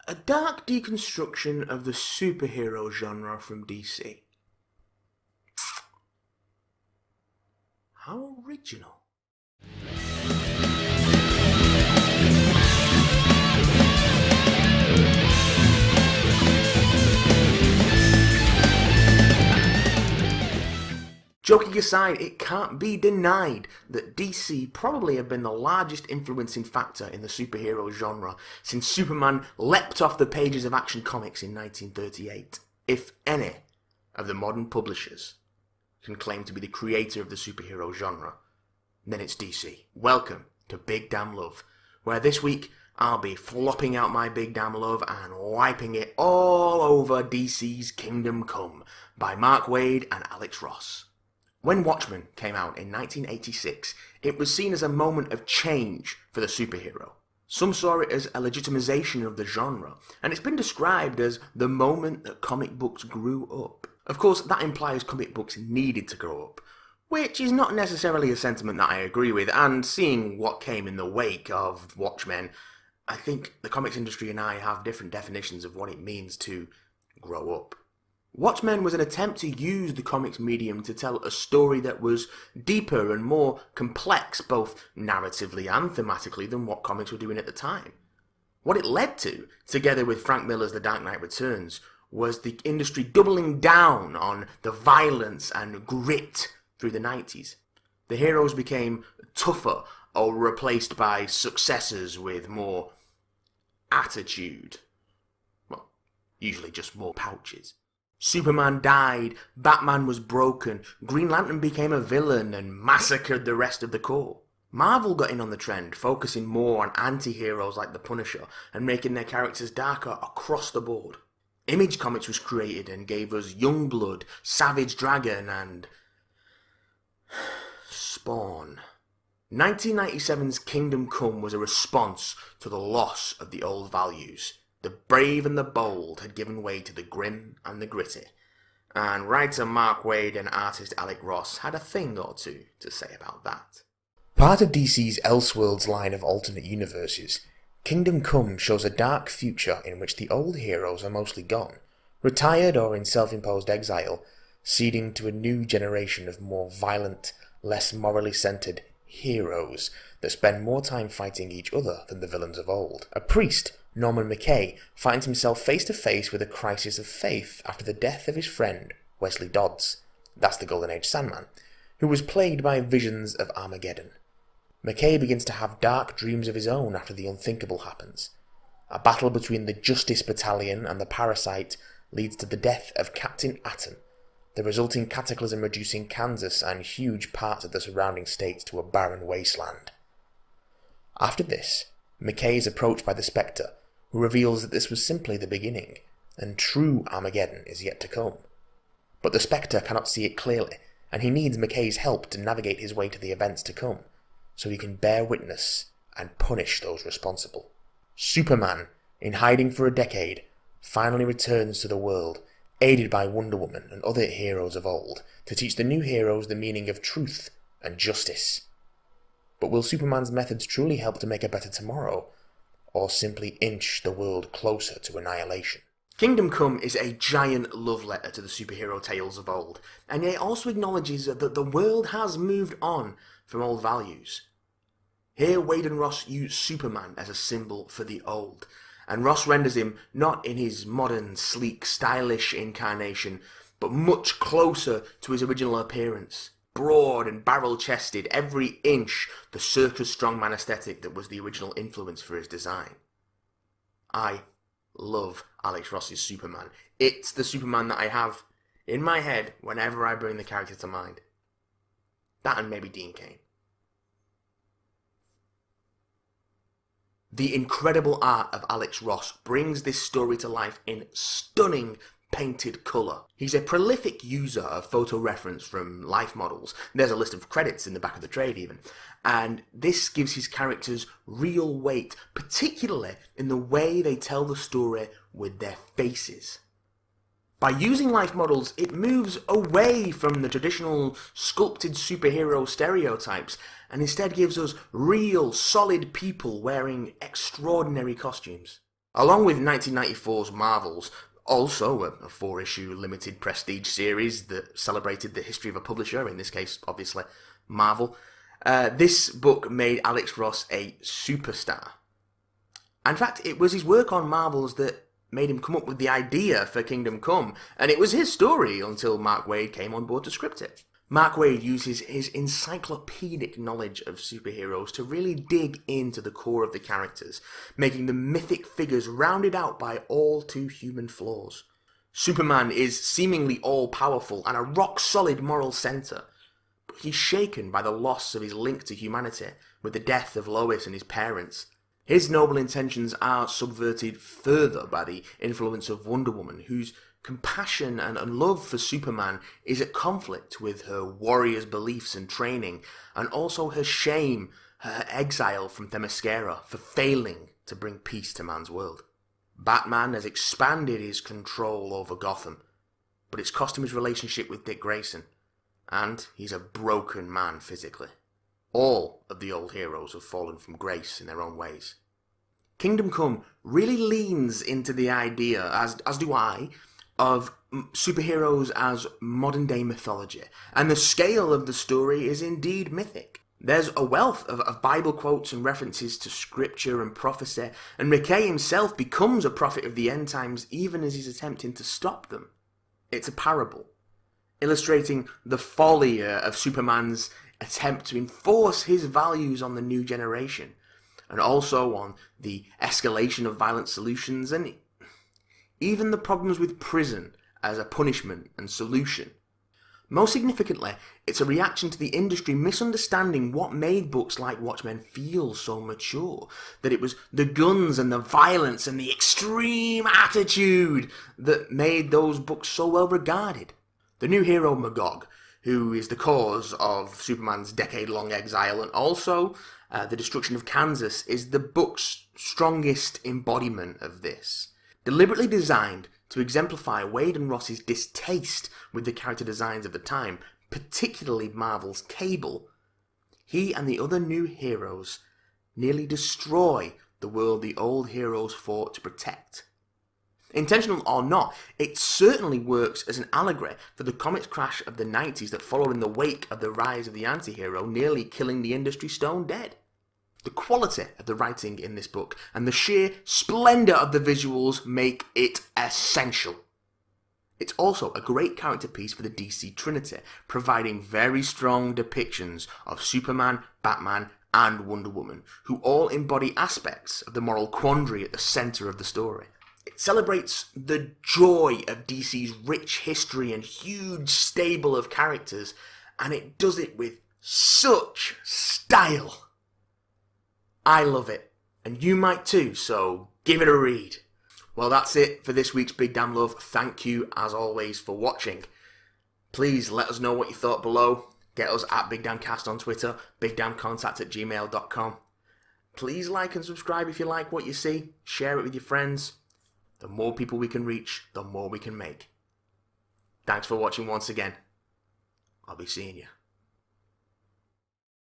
A dark deconstruction of the superhero genre from DC. How original. Joking aside, it can't be denied that DC probably have been the largest influencing factor in the superhero genre since Superman leapt off the pages of Action Comics in 1938. If any of the modern publishers can claim to be the creator of the superhero genre, then it's DC. Welcome to Big Damn Love, where this week I'll be flopping out my Big Damn Love and wiping it all over DC's Kingdom Come by Mark Waid and Alex Ross. When Watchmen came out in 1986, it was seen as a moment of change for the superhero. Some saw it as a legitimization of the genre, and it's been described as the moment that comic books grew up. Of course, that implies comic books needed to grow up, which is not necessarily a sentiment that I agree with, and seeing what came in the wake of Watchmen, I think the comics industry and I have different definitions of what it means to grow up. Watchmen was an attempt to use the comics medium to tell a story that was deeper and more complex, both narratively and thematically, than what comics were doing at the time. What it led to, together with Frank Miller's The Dark Knight Returns, was the industry doubling down on the violence and grit through the 90s. The heroes became tougher or replaced by successors with more attitude. Well, usually just more pouches. Superman died, Batman was broken, Green Lantern became a villain and massacred the rest of the Corps. Marvel got in on the trend, focusing more on anti-heroes like the Punisher and making their characters darker across the board. Image Comics was created and gave us Youngblood, Savage Dragon and Spawn. 1997's Kingdom Come was a response to the loss of the old values. The brave and the bold had given way to the grim and the gritty, and writer Mark Waid and artist Alex Ross had a thing or two to say about that. Part of DC's Elseworlds line of alternate universes, Kingdom Come shows a dark future in which the old heroes are mostly gone, retired or in self-imposed exile, ceding to a new generation of more violent, less morally centered heroes that spend more time fighting each other than the villains of old. A priest, Norman McKay, finds himself face to face with a crisis of faith after the death of his friend, Wesley Dodds, that's the Golden Age Sandman, who was plagued by visions of Armageddon. McKay begins to have dark dreams of his own after the unthinkable happens. A battle between the Justice Battalion and the Parasite leads to the death of Captain Atom, the resulting cataclysm reducing Kansas and huge parts of the surrounding states to a barren wasteland. After this, McKay is approached by the Spectre, who reveals that this was simply the beginning, and true Armageddon is yet to come. But the Spectre cannot see it clearly, and he needs McKay's help to navigate his way to the events to come, so he can bear witness and punish those responsible. Superman, in hiding for a decade, finally returns to the world, aided by Wonder Woman and other heroes of old, to teach the new heroes the meaning of truth and justice. But will Superman's methods truly help to make a better tomorrow, or simply inch the world closer to annihilation? Kingdom Come is a giant love letter to the superhero tales of old, and yet also acknowledges that the world has moved on from old values. Here Waid and Ross use Superman as a symbol for the old, and Ross renders him not in his modern, sleek, stylish incarnation, but much closer to his original appearance. Broad and barrel-chested, every inch the circus strongman aesthetic that was the original influence for his design. I love Alex Ross's Superman. It's the Superman that I have in my head whenever I bring the character to mind. That and maybe Dean Cain. The incredible art of Alex Ross brings this story to life in stunning painted colour. He's a prolific user of photo reference from life models. There's a list of credits in the back of the trade even. And this gives his characters real weight, particularly in the way they tell the story with their faces. By using life models, it moves away from the traditional sculpted superhero stereotypes and instead gives us real, solid people wearing extraordinary costumes. Along with 1994's Marvels, also a 4-issue limited prestige series that celebrated the history of a publisher, in this case, obviously, Marvel, this book made Alex Ross a superstar. In fact, it was his work on Marvels that made him come up with the idea for Kingdom Come, and it was his story until Mark Waid came on board to script it. Mark Waid uses his encyclopedic knowledge of superheroes to really dig into the core of the characters, making the mythic figures rounded out by all too human flaws. Superman is seemingly all-powerful and a rock-solid moral centre, but he's shaken by the loss of his link to humanity with the death of Lois and his parents. His noble intentions are subverted further by the influence of Wonder Woman, whose compassion and love for Superman is at conflict with her warrior's beliefs and training, and also her shame, her exile from Themyscira for failing to bring peace to man's world. Batman has expanded his control over Gotham, but it's cost him his relationship with Dick Grayson, and he's a broken man physically. All of the old heroes have fallen from grace in their own ways. Kingdom Come really leans into the idea, as do I, of superheroes as modern-day mythology, and the scale of the story is indeed mythic. There's a wealth of Bible quotes and references to scripture and prophecy, and McKay himself becomes a prophet of the end times even as he's attempting to stop them. It's a parable, illustrating the folly of Superman's attempt to enforce his values on the new generation, and also on the escalation of violent solutions and even the problems with prison as a punishment and solution. Most significantly, it's a reaction to the industry misunderstanding what made books like Watchmen feel so mature, that it was the guns and the violence and the extreme attitude that made those books so well regarded. The new hero Magog, who is the cause of Superman's decade-long exile and also the destruction of Kansas, is the book's strongest embodiment of this. Deliberately designed to exemplify Waid and Ross's distaste with the character designs of the time, particularly Marvel's Cable, he and the other new heroes nearly destroy the world the old heroes fought to protect. Intentional or not, it certainly works as an allegory for the comics crash of the 90s that followed in the wake of the rise of the anti-hero, nearly killing the industry stone dead. The quality of the writing in this book and the sheer splendour of the visuals make it essential. It's also a great character piece for the DC Trinity, providing very strong depictions of Superman, Batman, and Wonder Woman, who all embody aspects of the moral quandary at the centre of the story. It celebrates the joy of DC's rich history and huge stable of characters, and it does it with such style. I love it, and you might too, so give it a read. Well, that's it for this week's Big Damn Love. Thank you, as always, for watching. Please let us know what you thought below. Get us at BigDamnCast on Twitter, bigdamncontact@gmail.com. Please like and subscribe if you like what you see. Share it with your friends. The more people we can reach, the more we can make. Thanks for watching once again. I'll be seeing you.